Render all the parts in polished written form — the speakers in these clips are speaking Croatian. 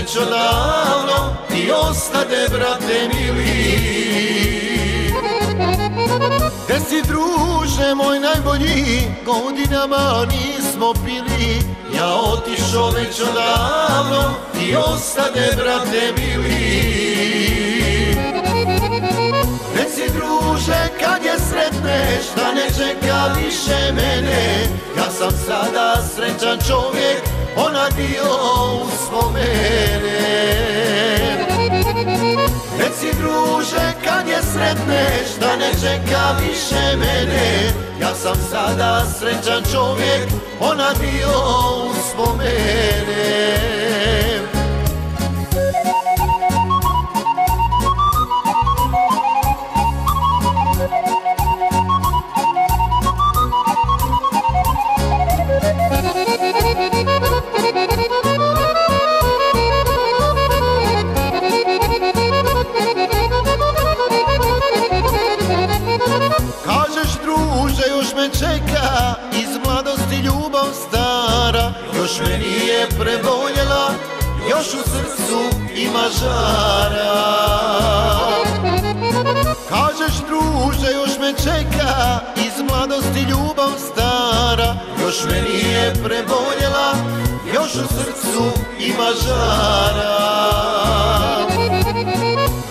već odavno i ostade, brate mili. Gde si, druže moj najbolji, godinama nismo pili. Ja otišao već odavno i ostade, brate mili. Reci, druže, kad je sretneš, da ne čeka više mene. Ja sam sada srećan čovjek, ona dio uspomene. Reci, druže, kad je sretneš, da ne čeka više mene. Ja sam sada srećan čovjek, ona dio uspomene. Kažeš, druže, još me čeka iz mladosti ljubav stara. Još me nije preboljela, još u srcu ima žara. Kažeš, druže, još me čeka iz mladosti ljubav stara. Još me nije preboljela, još u srcu ima žara.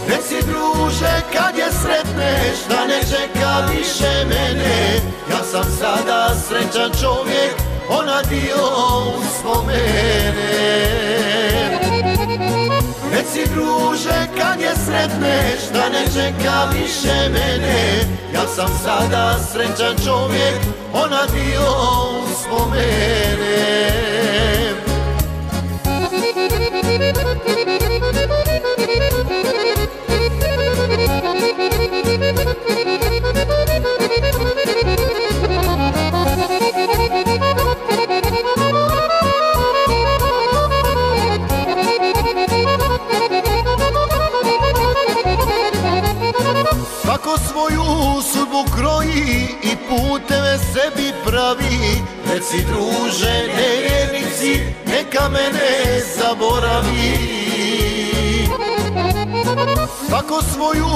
Reci, druže, kad je sretneš, da ne čeka više mene. Ja sam sada srećan čovjek, ona dio uspomene. Reci, druže, kad je sretneš, da ne čeka više mene. Ja sam sada srećan čovjek, ona dio uspomene. Svako svoju sudbu kroji i puteve sebi pravi. Reci, druže, nevjernici, neka me ne zaboravi. Svako svoju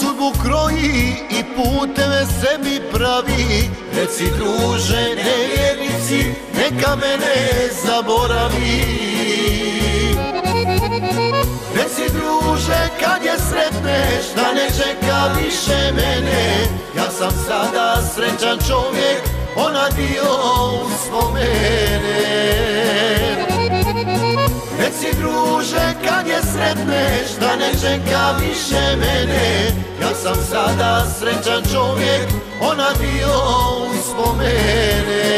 sudbu kroji i puteve sebi pravi. Reci, druže, nevjernici, neka me ne zaboravi. Reci, druže, kad je sretneš, da ne čeka više mene. Ja sam sada srećan čovjek, ona dio uspomene. Reci, druže, kad je sretneš, da ne čeka više mene. Ja sam sada srećan čovjek, ona dio uspomene.